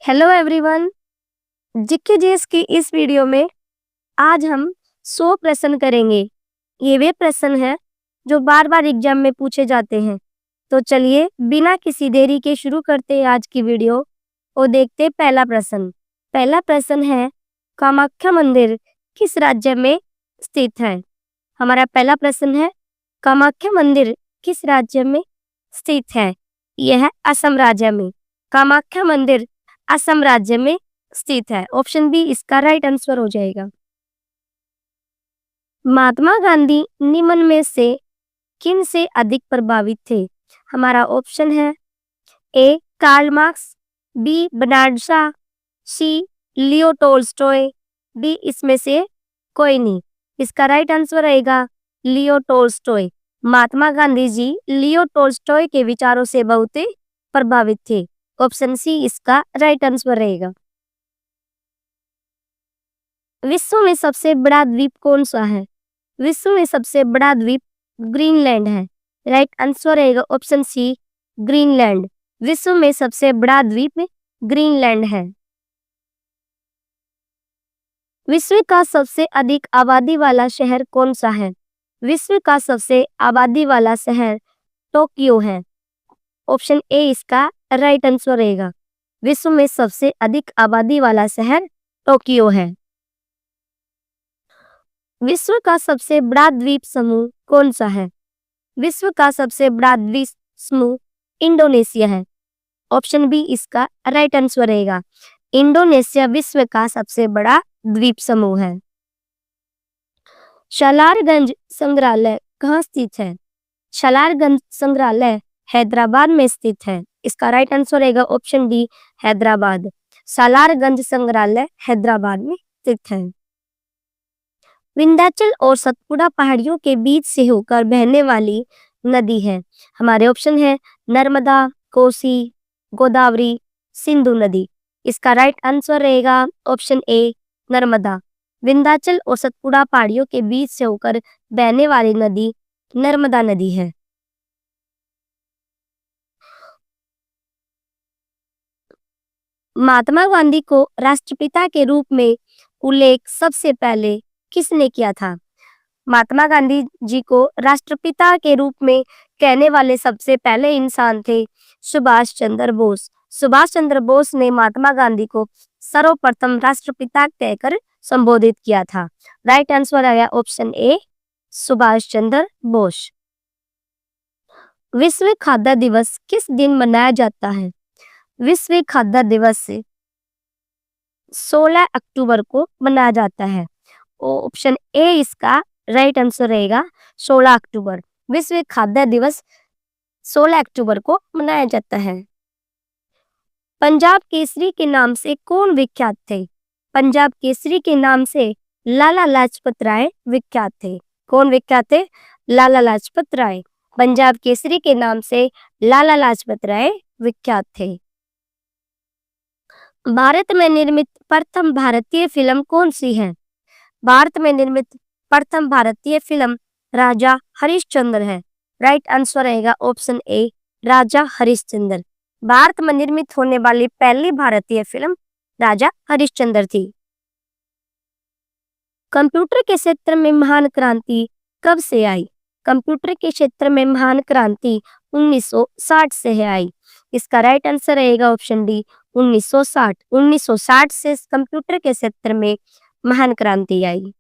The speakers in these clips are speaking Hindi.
Hello everyone. जीके जीएस की इस वीडियो में आज हम 100 प्रश्न करेंगे। ये वे प्रश्न हैं जो बार बार एग्जाम में पूछे जाते हैं। तो चलिए बिना किसी देरी के शुरू करते हैं आज की वीडियो और देखते हैं पहला प्रश्न। पहला प्रश्न है, कामाख्या मंदिर किस राज्य में स्थित है? हमारा पहला प्रश्न है, कामाख्या मंदिर किस राज्य में स्थित है? यह है असम राज्य में। कामाख्या मंदिर असम राज्य में स्थित है। ऑप्शन बी इसका राइट आंसर हो जाएगा। महात्मा गांधी निम्न में से किन से अधिक प्रभावित थे? हमारा ऑप्शन है A Karl Marx, B Bernard Shaw, C Leo Tolstoy, D इसमें से कोई नहीं। इसका राइट आंसर रहेगा Leo Tolstoy. Mahatma Gandhi ji Leo Tolstoy के विचारों से बहुत प्रभावित थे। ऑप्शन सी इसका राइट आंसर रहेगा। विश्व में सबसे बड़ा द्वीप कौन सा है? विश्व में सबसे बड़ा द्वीप ग्रीनलैंड है। राइट आंसर रहेगा ऑप्शन सी ग्रीनलैंड। विश्व में सबसे बड़ा द्वीप ग्रीनलैंड है। विश्व का सबसे अधिक आबादी वाला शहर कौन सा है? विश्व का सबसे आबादी वाला शहर टोक्यो है। ऑप्शन ए इसका राइट आंसर रहेगा। विश्व में सबसे अधिक आबादी वाला शहर टोक्यो है। विश्व का सबसे बड़ा द्वीप समूह कौन सा है? विश्व का सबसे बड़ा द्वीप समूह इंडोनेशिया है। ऑप्शन बी इसका राइट आंसर रहेगा। इंडोनेशिया विश्व का सबसे बड़ा द्वीप समूह है। शलारगंज संग्रहालय कहाँ स्थित है? शलारगंज संग्रहालय हैदराबाद में स्थित है। इसका राइट आंसर रहेगा ऑप्शन डी हैदराबाद। सालारगंज संग्रहालय हैदराबाद में स्थित है। विंध्याचल और सतपुड़ा पहाड़ियों के बीच से होकर बहने वाली नदी है। हमारे ऑप्शन है नर्मदा, कोसी, गोदावरी, सिंधु नदी। इसका राइट आंसर रहेगा ऑप्शन ए नर्मदा। विंध्याचल और सतपुड़ा पहाड़ियों के बीच से होकर बहने वाली नदी नर्मदा नदी है। महात्मा गांधी को राष्ट्रपिता के रूप में उल्लेख सबसे पहले किसने किया था? महात्मा गांधी जी को राष्ट्रपिता के रूप में कहने वाले सबसे पहले इंसान थे सुभाष चंद्र बोस। सुभाष चंद्र बोस ने महात्मा गांधी को सर्वप्रथम राष्ट्रपिता कहकर संबोधित किया था। राइट आंसर आया ऑप्शन ए सुभाष चंद्र बोस। विश्व खाद्य दिवस किस दिन मनाया जाता है? विश्व खाद्य दिवस 16 अक्टूबर को मनाया जाता है। ऑप्शन ए इसका राइट आंसर रहेगा 16 अक्टूबर। विश्व खाद्य दिवस 16 अक्टूबर को मनाया जाता है। पंजाब केसरी के नाम से कौन विख्यात थे? पंजाब केसरी के नाम से लाला लाजपत राय विख्यात थे। कौन विख्यात थे? लाला लाजपत राय। पंजाब केसरी के नाम से लाला लाजपत राय विख्यात थे। भारत में निर्मित प्रथम भारतीय फिल्म कौन सी है? भारत में निर्मित प्रथम भारतीय फिल्म राजा हरिश्चंद्र है। राइट आंसर रहेगा ऑप्शन ए राजा हरिश्चंद्र। भारत में निर्मित होने वाली पहली भारतीय फिल्म राजा हरिश्चंद्र थी। कंप्यूटर के क्षेत्र में महान क्रांति कब से आई? कंप्यूटर के क्षेत्र में महान क्रांति 1960 से है आई। इसका राइट आंसर रहेगा ऑप्शन डी 1960। 1960 से कंप्यूटर के क्षेत्र में महान क्रांति आई।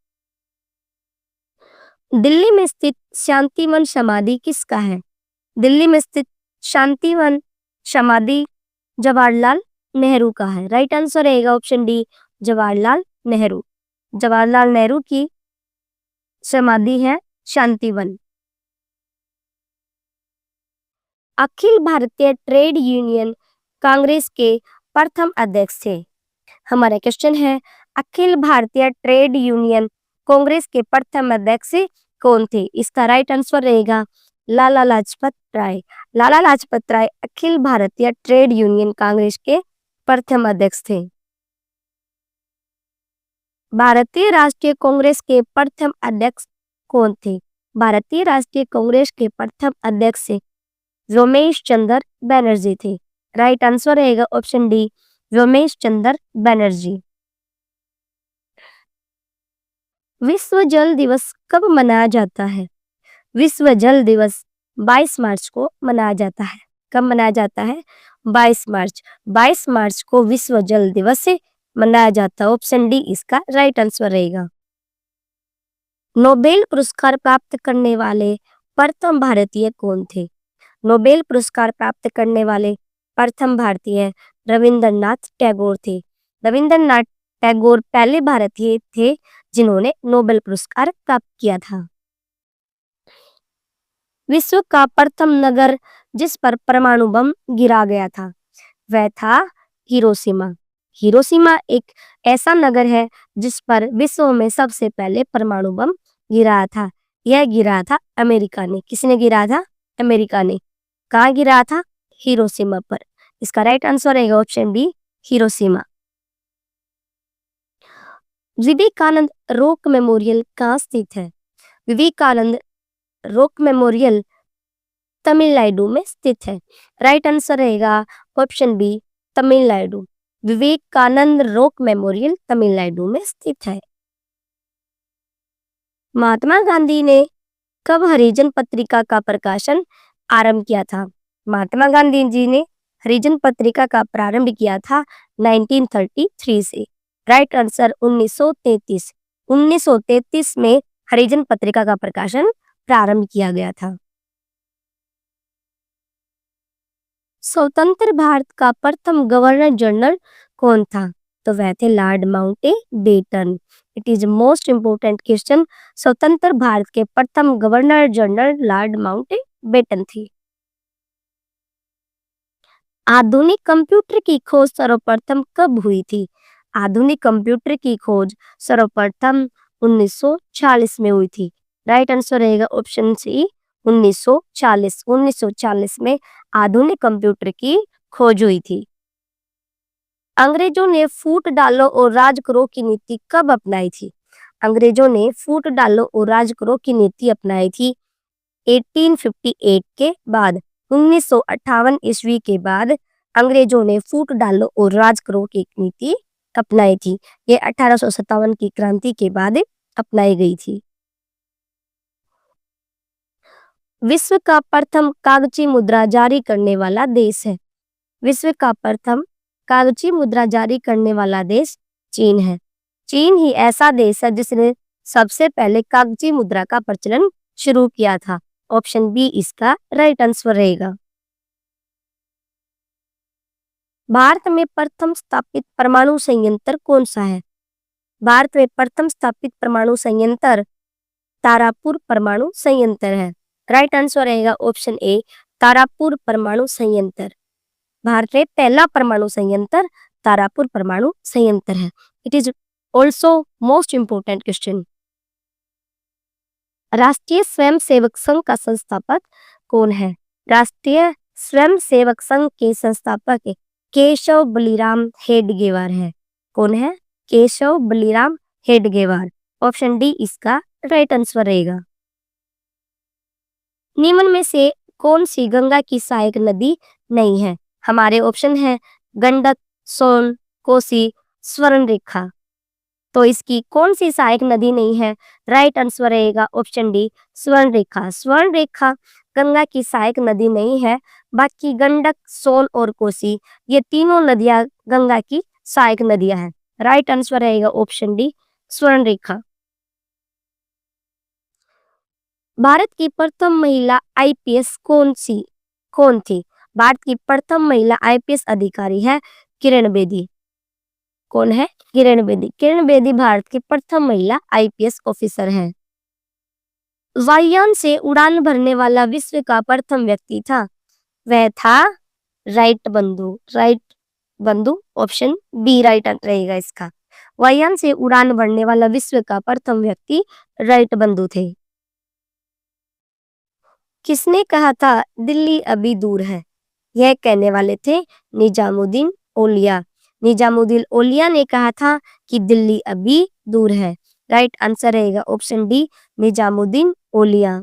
दिल्ली में स्थित शांतिवन समाधि किसका है? दिल्ली में स्थित शांतिवन समाधि जवाहरलाल नेहरू का है। राइट आंसर रहेगा ऑप्शन डी जवाहरलाल नेहरू। जवाहरलाल नेहरू की समाधि है शांतिवन। अखिल भारतीय ट्रेड यूनियन कांग्रेस के प्रथम अध्यक्ष थे। हमारा क्वेश्चन है अखिल भारतीय ट्रेड यूनियन कांग्रेस के प्रथम अध्यक्ष कौन थे? इसका राइट आंसर रहेगा लाला लाजपत राय। लाला लाजपत राय अखिल भारतीय ट्रेड यूनियन कांग्रेस के प्रथम अध्यक्ष थे। भारतीय राष्ट्रीय कांग्रेस के प्रथम अध्यक्ष कौन थे? भारतीय राष्ट्रीय कांग्रेस के प्रथम अध्यक्ष रमेश चंद्र बैनर्जी थे। राइट आंसर रहेगा ऑप्शन डी रमेश चंद्र बनर्जी। विश्व जल दिवस कब मनाया जाता है? विश्व जल दिवस 22 मार्च को मनाया जाता है। कब मनाया जाता है? 22 मार्च। 22 मार्च को विश्व जल दिवस से मनाया जाता है। ऑप्शन डी इसका राइट आंसर रहेगा। नोबेल पुरस्कार प्राप्त करने वाले प्रथम भारतीय कौन थे? नोबेल पुरस्कार प्राप्त करने वाले प्रथम भारतीय रविंद्रनाथ टैगोर थे। रविंद्रनाथ टैगोर पहले भारतीय थे जिन्होंने नोबेल पुरस्कार प्राप्त किया था। विश्व का प्रथम नगर जिस पर परमाणु बम गिरा गया था वह था हिरोशिमा। हिरोशिमा एक ऐसा नगर है जिस पर विश्व में सबसे पहले परमाणु बम गिरा था। यह गिरा था अमेरिका ने। किसने गिरा था? अमेरिका ने। कहाँ गिरा था? हिरोशिमा पर। इसका राइट आंसर रहेगा option D Hiroshima. Vivekananda Rock Memorial कहाँ स्थित है? विवेकानंद रॉक मेमोरियल तमिलनाडु में स्थित है। राइट आंसर रहेगा option B Tamil Nadu. Vivekananda Rock Memorial Tamil Nadu में स्थित है। महात्मा गांधी ने कब हरिजन पत्रिका का प्रकाशन आरंभ किया था? महात्मा गांधी जी ने हरिजन पत्रिका का प्रारंभ किया था 1933 से। Right answer 1933। 1933 में हरिजन पत्रिका का प्रकाशन प्रारंभ किया गया था। स्वतंत्र भारत का प्रथम गवर्नर जनरल कौन था? तो वह थे Lord Mountbatten. It is most important question. स्वतंत्र भारत के प्रथम गवर्नर जनरल लॉर्ड माउंटेबेटन थे। आधुनिक कंप्यूटर की खोज सर्वप्रथम कब हुई थी? आधुनिक कंप्यूटर की खोज सर्वप्रथम 1940 में हुई थी। राइट आंसर रहेगा ऑप्शन सी 1940। 1940 में आधुनिक कंप्यूटर की खोज हुई थी। अंग्रेजों ने फूट डालो और राज करो की नीति कब अपनाई थी? अंग्रेजों ने फूट डालो और राज करो की नीति अपनाई थी 1858 के बाद। 1958 ईस्वी के बाद अंग्रेजों ने फूट डालो और राज करो की नीति अपनाई थी। ये 1857 की क्रांति के बाद अपनाई गई थी। विश्व का प्रथम कागजी मुद्रा जारी करने वाला देश है। विश्व का प्रथम कागजी मुद्रा जारी करने वाला देश चीन है। चीन ही ऐसा देश है जिसने सबसे पहले कागजी मुद्रा का प्रचलन शुरू किया था। ऑप्शन बी इसका राइट आंसर रहेगा। भारत में प्रथम स्थापित परमाणु संयंत्र कौन सा है? भारत में प्रथम स्थापित परमाणु संयंत्र तारापुर परमाणु संयंत्र है। राइट आंसर रहेगा ऑप्शन ए तारापुर परमाणु संयंत्र। भारत में पहला परमाणु संयंत्र तारापुर परमाणु संयंत्र है। It is also most important question. राष्ट्रीय स्वयंसेवक संघ का संस्थापक कौन है? राष्ट्रीय स्वयंसेवक संघ के संस्थापक केशव बलिराम हेडगेवार है। कौन है? केशव बलिराम हेडगेवार। ऑप्शन डी इसका राइट आंसर रहेगा। निम्न में से कौन सी गंगा की सहायक नदी नहीं है? हमारे ऑप्शन है गंडक, सोन, कोसी, स्वर्णरेखा। तो इसकी कौन सी सहायक नदी नहीं है? राइट आंसर रहेगा ऑप्शन डी स्वर्णरेखा। स्वर्णरेखा गंगा की सहायक नदी नहीं है। बाकी गंडक, सोन और कोसी ये तीनों नदियां गंगा की सहायक नदियां हैं। राइट आंसर रहेगा ऑप्शन डी स्वर्णरेखा। भारत की प्रथम महिला आईपीएस कौन थी? भारत की प्रथम महिला आईपीएस अधिकारी है किरण बेदी। कौन है? किरण बेदी। किरण बेदी भारत की प्रथम महिला आईपीएस ऑफिसर है। वायुयान से उड़ान भरने वाला विश्व का प्रथम व्यक्ति था। वह था राइट बंधु। ऑप्शन बी राइट रहेगा इसका। वायुयान से उड़ान भरने वाला विश्व का प्रथम व्यक्ति राइट बंधु थे। किसने कहा था दिल्ली अभी दूर है? यह कहने वाले थे निजामुद्दीन औलिया। निजामुद्दीन औलिया ने कहा था कि दिल्ली अभी दूर है। राइट आंसर रहेगा ऑप्शन डी निजामुद्दीन औलिया।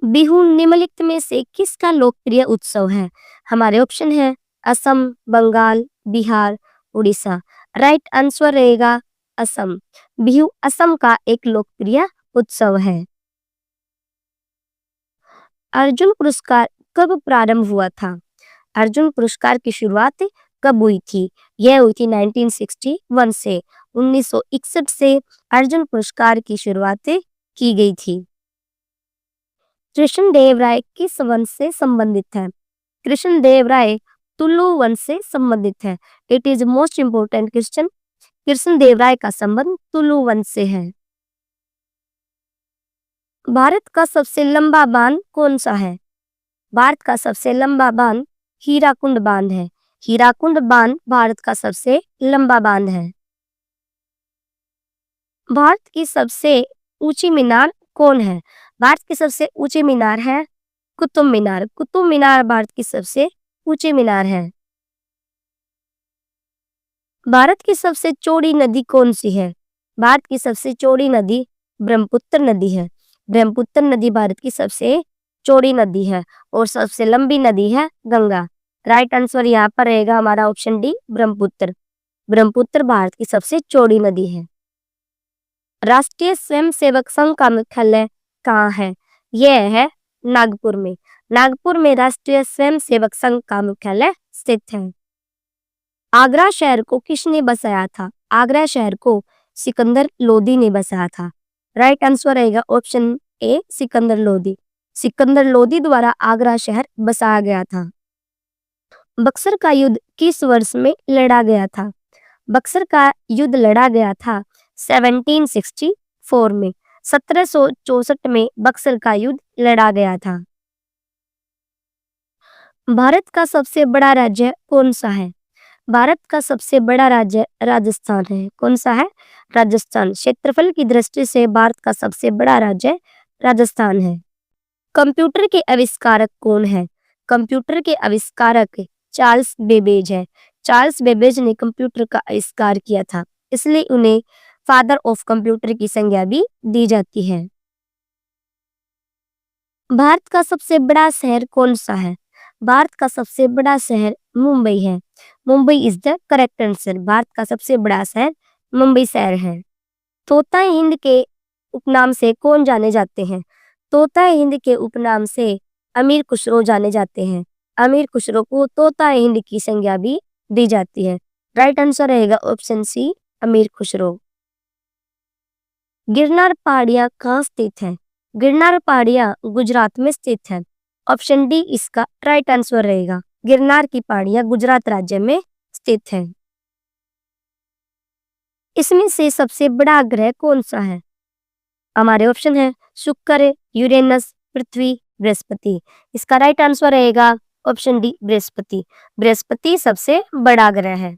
बिहू निम्नलिखित में से किसका लोकप्रिय उत्सव है? हमारे ऑप्शन है असम, बंगाल, बिहार, उड़ीसा। राइट आंसर रहेगा असम। बिहू असम का एक लोकप्रिय उत्सव है। अर्जुन पुरस्कार कब प्रारंभ हुआ था? अर्जुन पुरस्कार की शुरुआत कब हुई थी? यह हुई थी 1961 से। 1961 से अर्जुन पुरस्कार की शुरुआत की गई थी। कृष्ण देव राय किस वंश से संबंधित है? कृष्ण देव राय तुलु वंश से संबंधित है। It is most important question. Krishna Dev Rai का संबंध तुलु वंश से है। भारत का सबसे लंबा बांध कौन सा है? भारत का सबसे लंबा बांध हीराकुंड बांध है। हीराकुंड बांध भारत का सबसे लंबा बांध है। भारत की सबसे ऊंची मीनार कौन है? भारत की सबसे ऊंची मीनार है कुतुब मीनार। कुतुब मीनार भारत की सबसे ऊंची मीनार है। भारत की सबसे चौड़ी नदी कौन सी है? भारत की सबसे चौड़ी नदी ब्रह्मपुत्र नदी है। ब्रह्मपुत्र नदी भारत की सबसे चौड़ी नदी है और सबसे लंबी नदी है गंगा। राइट आंसर यहाँ पर रहेगा हमारा ऑप्शन डी ब्रह्मपुत्र। ब्रह्मपुत्र भारत की सबसे चौड़ी नदी है। राष्ट्रीय स्वयंसेवक संघ का मुख्यालय कहाँ है? यह है नागपुर में। नागपुर में राष्ट्रीय स्वयंसेवक संघ का मुख्यालय स्थित है। आगरा शहर को किसने बसाया था? आगरा शहर को सिकंदर लोदी ने बसाया था। राइट आंसर रहेगा ऑप्शन ए सिकंदर लोदी। सिकंदर लोदी द्वारा आगरा शहर बसाया गया था। बक्सर का युद्ध किस वर्ष में लड़ा गया था? बक्सर का युद्ध लड़ा गया था 1764 में। 1764 में बक्सर का युद्ध लड़ा गया था। भारत का सबसे बड़ा राज्य कौन सा है? भारत का सबसे बड़ा राज्य राजस्थान है। कौन सा है? राजस्थान। क्षेत्रफल की दृष्टि से भारत का सबसे बड़ा राज्य राजस्थान है। कंप्यूटर के आविष्कारक कौन है? कंप्यूटर के आविष्कारक चार्ल्स बेबेज है। चार्ल्स बेबेज ने कंप्यूटर का आविष्कार किया था, इसलिए उन्हें फादर ऑफ कंप्यूटर की संज्ञा भी दी जाती है। भारत का सबसे बड़ा शहर कौन सा है? भारत का सबसे बड़ा शहर मुंबई है। Mumbai is the correct answer. Bharat का सबसे बड़ा शहर मुंबई शहर है। तोता हिंद के उपनाम से कौन जाने जाते हैं? तोता हिंद के उपनाम से अमीर खुसरो जाने जाते हैं। अमीर खुसरो को तोता हिंद की संज्ञा भी दी जाती है। राइट आंसर रहेगा ऑप्शन सी अमीर खुसरो। गिरनार पहाड़ियां कहाँ स्थित है? गिरनार पहाड़ियां गुजरात में स्थित है। ऑप्शन डी इसका राइट आंसर रहेगा। गिरनार की पहाड़ियां गुजरात राज्य में स्थित है। इसमें से सबसे बड़ा ग्रह कौन सा है? हमारे ऑप्शन है शुक्र, यूरेनस, पृथ्वी, बृहस्पति। इसका राइट आंसर रहेगा ऑप्शन डी बृहस्पति। बृहस्पति सबसे बड़ा ग्रह है।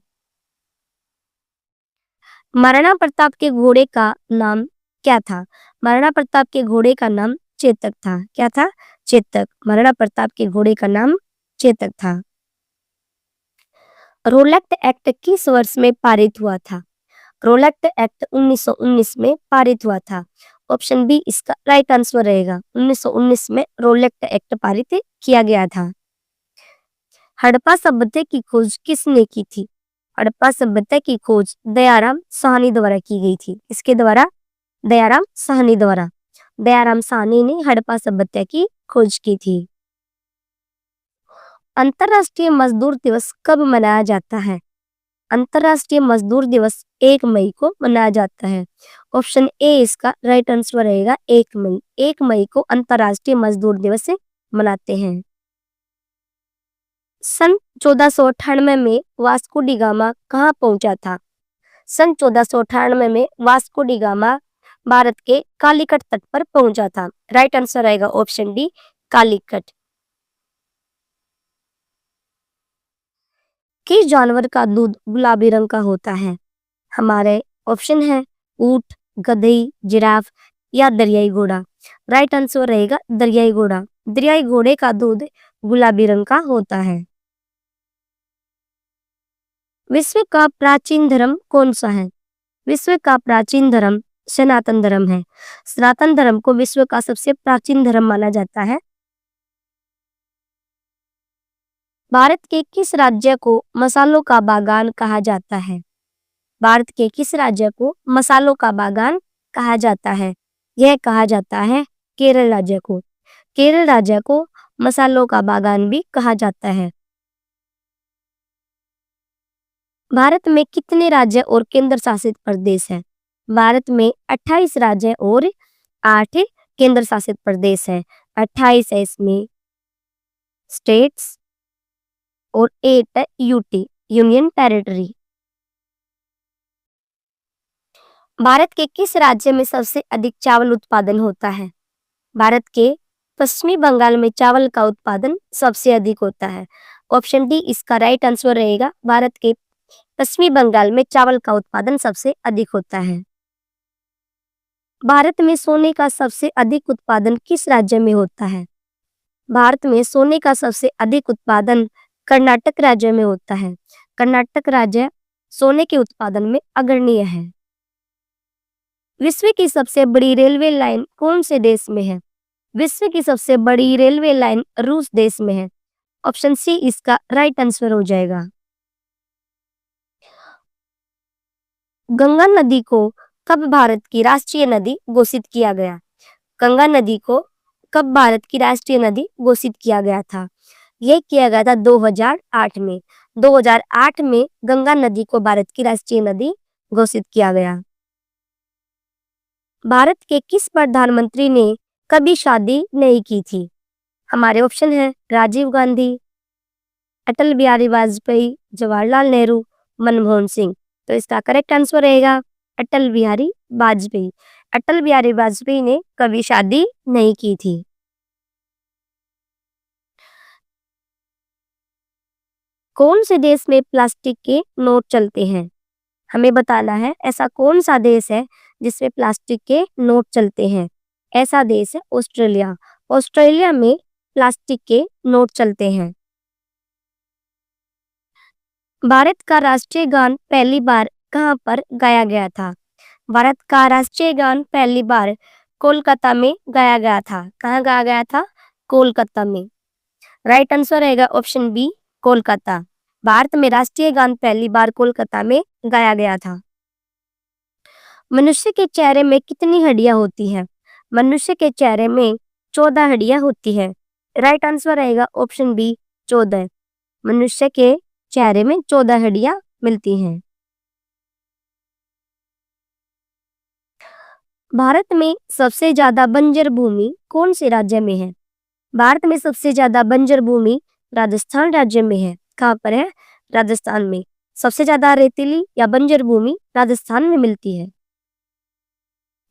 महाराणा प्रताप के घोड़े का नाम क्या था? महाराणा प्रताप के घोड़े का नाम चेतक था। क्या था? चेतक। महाराणा प्रताप के घोड़े का नाम चेतक था। रोलैक्ट एक्ट किस वर्ष में पारित हुआ था? रोलैक्ट एक्ट 1919 में पारित हुआ था। ऑप्शन बी इसका राइट आंसर रहेगा। 1919 में रोलैक्ट एक्ट पारित किया गया था। हड़प्पा सभ्यता की खोज किसने की थी? हड़प्पा सभ्यता की खोज दयाराम साहनी द्वारा की गई थी। इसके द्वारा? दयाराम साहनी द्वारा। दयाराम साहनी ने हड़प्पा सभ्यता की खोज की थी। अंतर्राष्ट्रीय मजदूर दिवस कब मनाया जाता है? अंतर्राष्ट्रीय मजदूर दिवस 1 मई को मनाया जाता है। ऑप्शन ए इसका राइट आंसर रहेगा 1 मई। 1 मई को अंतर्राष्ट्रीय मजदूर दिवस मनाते हैं। सन 1498 में वास्को डी गामा कहाँ पहुंचा था? सन 1498 में वास्को डी गामा भारत के कालीकट तट पर पहुंचा था। राइट आंसर रहेगा ऑप्शन डी कालीकट। किस जानवर का दूध गुलाबी रंग का होता है? हमारे ऑप्शन है ऊंट, गधे, जिराफ या दरियाई घोड़ा। राइट आंसर रहेगा दरियाई घोड़ा। दरियाई घोड़े का दूध गुलाबी रंग का होता है। विश्व का प्राचीन धर्म कौन सा है? विश्व का प्राचीन धर्म सनातन धर्म है। सनातन धर्म को विश्व का सबसे प्राचीन धर्म माना जाता है। भारत के किस राज्य को मसालों का बागान कहा जाता है? भारत के किस राज्य को मसालों का बागान कहा जाता है? यह कहा जाता है केरल राज्य को। केरल राज्य को मसालों का बागान भी कहा जाता है। भारत में कितने राज्य और केंद्र शासित प्रदेश हैं? भारत में 28 राज्य और 8 केंद्र शासित प्रदेश हैं। 28 है इसमें स्टेट्स और 8 है यूटी यूनियन टेरिटरी। भारत के किस राज्य में सबसे अधिक चावल उत्पादन होता है? भारत के पश्चिमी बंगाल में चावल का उत्पादन सबसे अधिक होता है। ऑप्शन डी इसका राइट आंसर रहेगा। भारत के पश्चिमी बंगाल में चावल का उत्पादन सबसे अधिक होता है। भारत में सोने का सबसे अधिक उत्पादन किस राज्य में होता है? भारत में सोने का सबसे अधिक उत्पादन कर्नाटक राज्य में होता है। कर्नाटक राज्य सोने के उत्पादन में अग्रणीय है। विश्व की सबसे बड़ी रेलवे लाइन कौन से देश में है? विश्व की सबसे बड़ी रेलवे लाइन रूस देश में है। ऑप्शन सी इसका राइट आंसर हो जाएगा। गंगा नदी को कब भारत की राष्ट्रीय नदी घोषित किया गया? गंगा नदी को कब भारत की राष्ट्रीय नदी घोषित किया गया था? यह किया गया था 2008 में। 2008 में गंगा नदी को भारत की राष्ट्रीय नदी घोषित किया गया। भारत के किस प्रधानमंत्री ने कभी शादी नहीं की थी? हमारे ऑप्शन है राजीव गांधी, अटल बिहारी वाजपेयी, जवाहरलाल नेहरू, मनमोहन सिंह। तो इसका करेक्ट आंसर रहेगा अटल बिहारी वाजपेयी। अटल बिहारी वाजपेयी ने कभी शादी नहीं की थी। कौन से देश में प्लास्टिक के नोट चलते हैं? हमें बताना है ऐसा कौन सा देश है जिसमें प्लास्टिक के नोट चलते हैं। ऐसा देश है ऑस्ट्रेलिया। ऑस्ट्रेलिया में प्लास्टिक के नोट चलते हैं। भारत का राष्ट्रीय गान पहली बार कहाँ पर गाया गया था? भारत का राष्ट्रीय गान पहली बार कोलकाता में गाया गया था। कहाँ गाया गया था? कोलकाता में। राइट आंसर रहेगा ऑप्शन बी कोलकाता। भारत में राष्ट्रीय गान पहली बार कोलकाता में गाया गया था। मनुष्य के चेहरे में कितनी हड्डियां होती हैं? मनुष्य के चेहरे में 14 हड्डियां होती हैं। राइट आंसर रहेगा ऑप्शन बी 14। मनुष्य के चेहरे में 14 हड्डियां मिलती हैं। भारत में सबसे ज्यादा बंजर भूमि कौन से राज्य में है? भारत में सबसे ज्यादा बंजर भूमि राजस्थान राज्य में है। कहाँ पर है? राजस्थान में। सबसे ज्यादा रेतीली या बंजर भूमि राजस्थान में मिलती है।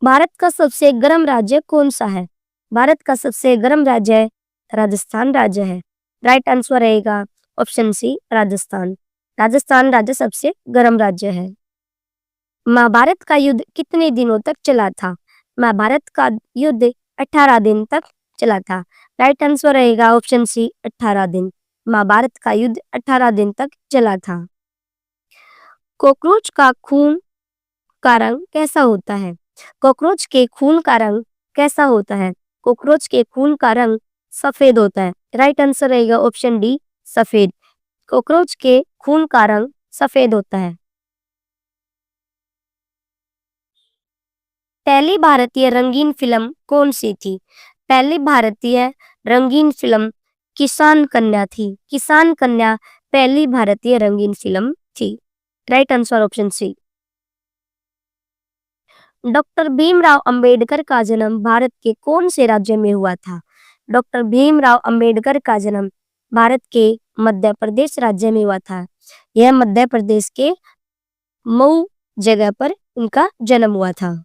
भारत का सबसे गर्म राज्य कौन सा है? भारत का सबसे गर्म राज्य राजस्थान राज्य है। राइट आंसर रहेगा ऑप्शन सी राजस्थान। राजस्थान राज्य सबसे गर्म राज्य है। महाभारत का युद्ध कितने दिनों तक चला था? महाभारत का युद्ध 18 दिन तक चला था। राइट आंसर रहेगा ऑप्शन सी 18 दिन। महाभारत का युद्ध 18 दिन तक चला था। कॉकरोच का खून का रंग कैसा होता है? कॉकरोच के खून का रंग कैसा होता है? कॉकरोच के खून का रंग सफेद होता है। राइट आंसर रहेगा ऑप्शन डी सफेद। कॉकरोच के खून का रंग सफेद होता है। पहली भारतीय रंगीन फिल्म कौन सी थी? पहली भारतीय रंगीन फिल्म किसान कन्या थी। किसान कन्या पहली भारतीय रंगीन फिल्म थी। Right answer option C. Doctor Bhimrao Ambedkar का जन्म भारत के कौन से राज्य में हुआ था? डॉक्टर भीमराव अंबेडकर का जन्म भारत के मध्य प्रदेश राज्य में हुआ था। यह मध्य प्रदेश के मऊ जगह पर उनका जन्म हुआ था।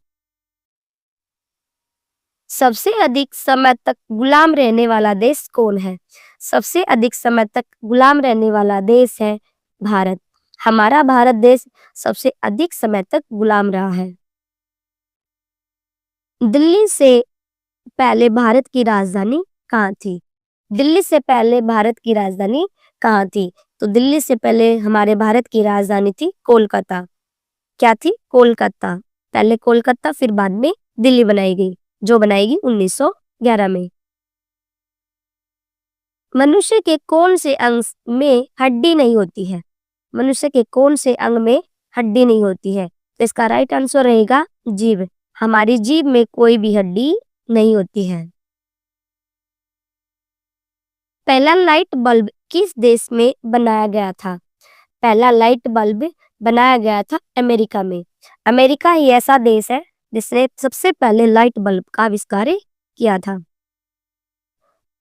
सबसे अधिक समय तक गुलाम रहने वाला देश कौन है? सबसे अधिक समय तक गुलाम रहने वाला देश है भारत। हमारा भारत देश सबसे अधिक समय तक गुलाम रहा है। दिल्ली से पहले भारत की राजधानी कहाँ थी? दिल्ली से पहले भारत की राजधानी कहाँ थी? तो दिल्ली से पहले हमारे भारत की राजधानी थी कोलकाता। क्या थी? कोलकाता। पहले कोलकाता फिर बाद में दिल्ली बनाई गई, जो बनाई गई 1911 में। मनुष्य के कौन से अंग में हड्डी नहीं होती है? मनुष्य के कौन से अंग में हड्डी नहीं होती है? तो इसका राइट आंसर रहेगा जीभ। हमारी जीभ में कोई भी हड्डी नहीं होती है। पहला लाइट बल्ब किस देश में बनाया गया था? पहला लाइट बल्ब बनाया गया था अमेरिका में। अमेरिका ही ऐसा देश है जिसने सबसे पहले लाइट बल्ब का आविष्कार किया था।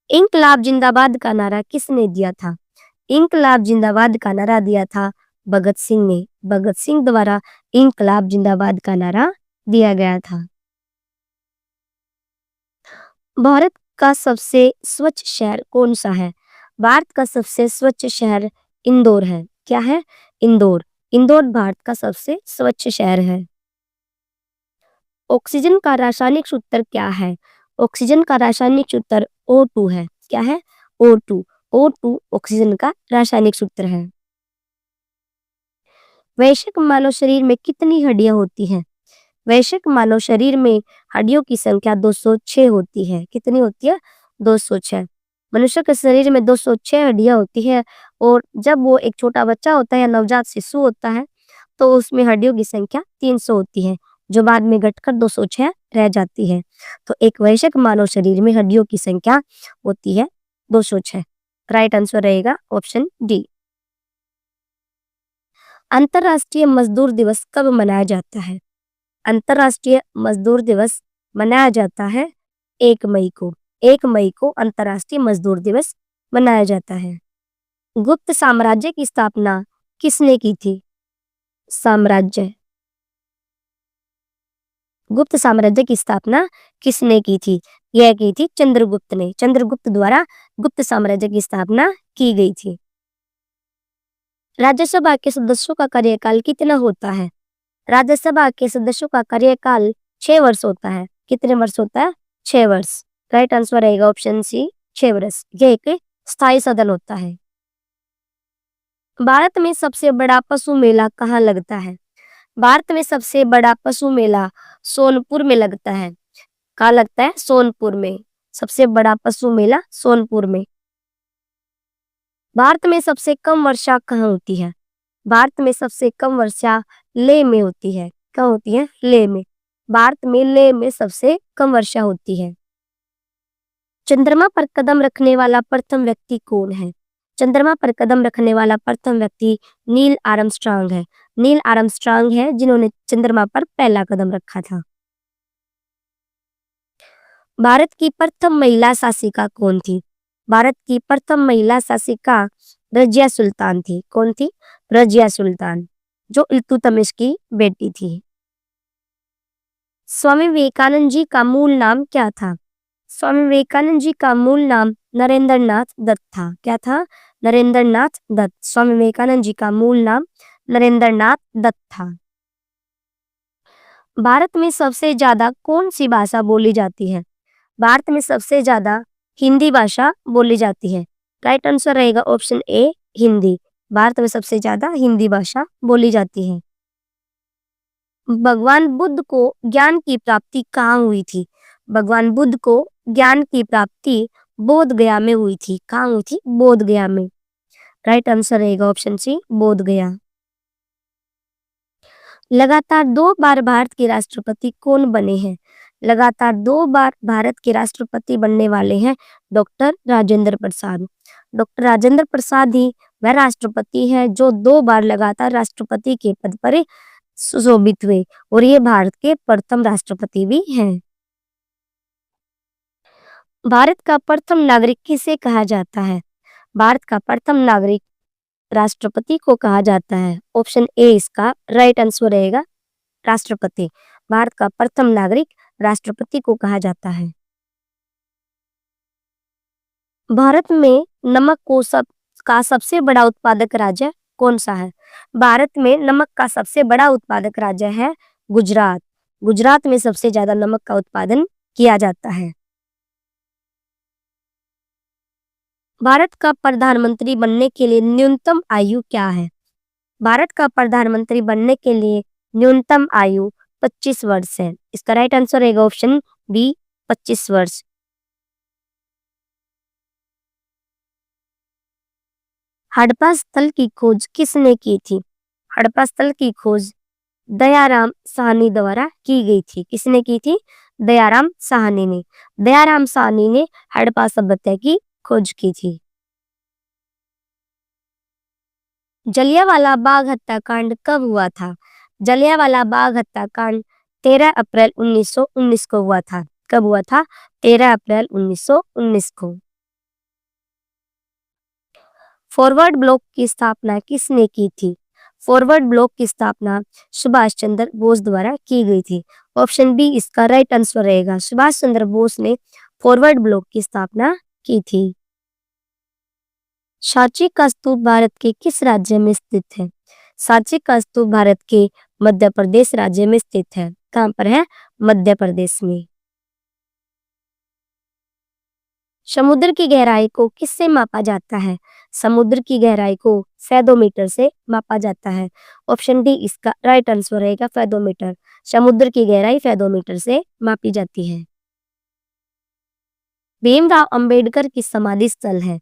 इंकलाब जिंदाबाद का नारा किसने दिया था? इंकलाब जिंदाबाद का नारा दिया था भगत सिंह ने। भगत सिंह द्वारा इंकलाब जिंदाबाद का नारा दिया गया था। भारत का सबसे स्वच्छ शहर कौन सा है? भारत का सबसे स्वच्छ शहर इंदौर है। क्या है? इंदौर। इंदौर भारत का सबसे स्वच्छ शहर है। ऑक्सीजन का रासायनिक सूत्र क्या है? ऑक्सीजन का रासायनिक सूत्र O2 है। क्या है? O2। O2 ऑक्सीजन का रासायनिक सूत्र है। वैश्विक मानव शरीर में कितनी हड्डियां होती हैं? वैश्विक मानव शरीर में हड्डियों की संख्या 206 होती है। कितनी होती है? 206। मनुष्य के शरीर में 206 हड्डियां होती है और जब वो एक छोटा बच्चा होता है या नवजात शिशु होता है तो उसमें हड्डियों की संख्या 300 होती है जो बाद में घटकर 206 रह जाती है। तो एक वयस्क मानव शरीर में हड्डियों की संख्या होती है 206। राइट आंसर रहेगा ऑप्शन डी। अंतर्राष्ट्रीय मजदूर दिवस कब मनाया जाता है? अंतर्राष्ट्रीय मजदूर दिवस मनाया जाता है 1 मई को। 1 मई को अंतर्राष्ट्रीय मजदूर दिवस मनाया जाता है। गुप्त साम्राज्य की स्थापना किसने की थी? साम्राज्य गुप्त साम्राज्य की स्थापना किसने की थी? यह की थी चंद्रगुप्त ने। चंद्रगुप्त द्वारा गुप्त साम्राज्य की स्थापना की गई थी। राज्यसभा के सदस्यों का कार्यकाल कितना होता है? राज्यसभा के सदस्यों का कार्यकाल 6 वर्ष होता है। कितने वर्ष होता है? 6 वर्ष। राइट आंसर रहेगा ऑप्शन सी 6 वर्ष। यह एक स्थायी सदन होता है। भारत में सबसे बड़ा पशु मेला कहाँ लगता है? भारत में सबसे बड़ा पशु मेला सोनपुर में लगता है। कहाँ लगता है? सोनपुर में। सबसे बड़ा पशु मेला सोनपुर में। भारत में सबसे कम वर्षा कहाँ होती है? भारत में सबसे कम वर्षा लेह में होती है। कहाँ होती है? लेह में। भारत में लेह में सबसे कम वर्षा होती है। चंद्रमा पर कदम रखने वाला प्रथम व्यक्ति कौन है? चंद्रमा पर कदम रखने वाला प्रथम व्यक्ति नील आर्मस्ट्रांग है। नील आर्मस्ट्रांग है जिन्होंने चंद्रमा पर पहला कदम रखा था। भारत की प्रथम महिला शासिका कौन थी? भारत की प्रथम महिला शासिका रजिया सुल्तान थी। कौन थी? रजिया सुल्तान, जो इल्तुतमिश की बेटी थी। स्वामी विवेकानंद जी का मूल नाम क्या था? स्वामी विवेकानंद जी का मूल नाम नरेंद्र नाथ दत्त था। क्या था? नरेंद्र नाथ दत्त। स्वामी विवेकानंद जी का मूल नाम नरेंद्र नाथ दत्त था। भारत में सबसे ज्यादा कौन सी भाषा बोली जाती है? भारत में सबसे ज्यादा हिंदी भाषा बोली जाती है। राइट आंसर रहेगा ऑप्शन ए हिंदी। भारत में सबसे ज्यादा हिंदी भाषा बोली जाती है। भगवान बुद्ध को ज्ञान की प्राप्ति कहाँ हुई थी? भगवान बुद्ध को ज्ञान की प्राप्ति बोध गया में हुई थी। कहाँ हुई थी? बोध गया में। राइट आंसर रहेगा ऑप्शन सी बोध गया। लगातार 2 बार भारत के राष्ट्रपति कौन बने हैं? लगातार 2 बार भारत के राष्ट्रपति बनने वाले हैं डॉक्टर राजेंद्र प्रसाद। डॉक्टर राजेंद्र प्रसाद ही वह राष्ट्रपति है जो 2 बार लगातार राष्ट्रपति के पद पर सुशोभित हुए और ये भारत के प्रथम राष्ट्रपति भी हैं। भारत का प्रथम नागरिक किसे कहा जाता है? भारत का प्रथम नागरिक राष्ट्रपति को कहा जाता है। ऑप्शन ए इसका राइट आंसर रहेगा राष्ट्रपति। भारत का प्रथम नागरिक राष्ट्रपति को कहा जाता है। भारत में नमक का सबसे बड़ा उत्पादक राज्य कौन सा है? भारत में नमक का सबसे बड़ा उत्पादक राज्य है गुजरात। गुजरात में सबसे ज्यादा नमक का उत्पादन किया जाता है। भारत का प्रधानमंत्री बनने के लिए न्यूनतम आयु क्या है? भारत का प्रधानमंत्री बनने के लिए न्यूनतम आयु 25 वर्ष है। इसका राइट आंसर रहेगा ऑप्शन बी 25 वर्ष। हड़प्पा स्थल की खोज किसने की थी? हड़प्पा स्थल की खोज दयाराम साहनी द्वारा की गई थी। किसने की थी? दयाराम साहनी ने। दयाराम साहनी ने हड़प्पा सभ्यता की खोज की थी। जलियांवाला बाग हत्याकांड कब हुआ था? जलियांवाला बाग हत्याकांड 13 अप्रैल 1919 को हुआ था। कब हुआ था? 13 अप्रैल 1919 को। फॉरवर्ड ब्लॉक की स्थापना किसने की थी? फॉरवर्ड ब्लॉक की स्थापना सुभाष चंद्र बोस द्वारा की गई थी। ऑप्शन बी इसका राइट आंसर रहेगा। सुभाष चंद्र बोस ने फॉरवर्ड ब्लॉक की स्थापना की थी। सांची का स्तूप भारत के किस राज्य में स्थित है? सांची का स्तूप भारत के मध्य प्रदेश राज्य में स्थित है। कहां पर है? मध्य प्रदेश में। समुद्र की गहराई को किससे मापा जाता है? समुद्र की गहराई को फेदोमीटर से मापा जाता है। ऑप्शन डी इसका राइट आंसर रहेगा, फेदोमीटर। समुद्र की गहराई फेदोमीटर से मापी जाती है। भीमराव अंबेडकर की समाधि स्थल है।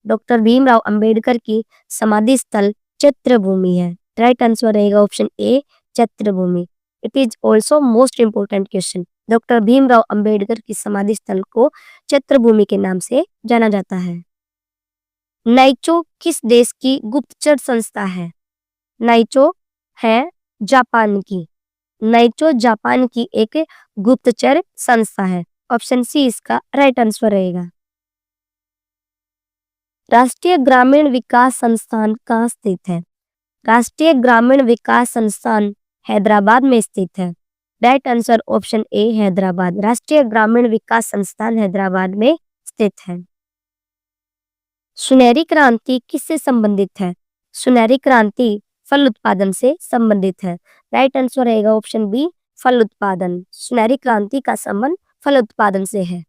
डॉक्टर भीमराव अंबेडकर की समाधि स्थल चित्रभूमि है। राइट आंसर रहेगा option A, Chitrabhoomi. It is also most important question. Doctor Bhimrao Ambedkar की समाधि स्थल को चित्रभूमि के नाम से जाना जाता है। नाइचो किस देश की गुप्तचर संस्था है? नाइचो है जापान की। नाइचो जापान की एक गुप्तचर संस्था है। ऑप्शन सी इसका राइट आंसर रहेगा। राष्ट्रीय ग्रामीण विकास संस्थान कहाँ स्थित है? राष्ट्रीय ग्रामीण विकास संस्थान हैदराबाद में स्थित है। Right answer option A, Hyderabad. राष्ट्रीय ग्रामीण विकास संस्थान हैदराबाद में स्थित है। सुनहरी क्रांति किससे संबंधित है? सुनहरी क्रांति फल उत्पादन से संबंधित है। राइट आंसर रहेगा ऑप्शन बी, फल उत्पादन। सुनहरी क्रांति का संबंध फल उत्पादन से है।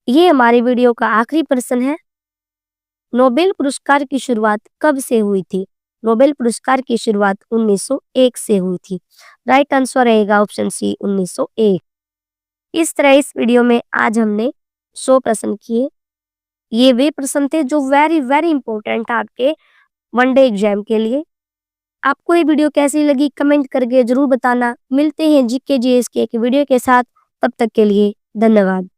ये हमारी वीडियो का आखिरी प्रश्न है। नोबेल पुरस्कार की शुरुआत कब से हुई थी? नोबेल पुरस्कार की शुरुआत 1901 से हुई थी। राइट आंसर रहेगा ऑप्शन सी, 1901। इस तरह इस वीडियो में आज हमने 100 प्रश्न किए। ये वे प्रश्न थे जो वेरी वेरी इंपॉर्टेंट आपके वनडे एग्जाम के लिए। आपको ये वीडियो कैसी लगी कमेंट करके जरूर बताना। मिलते हैं जीके जीएस के एक वीडियो के साथ। तब तक के लिए धन्यवाद।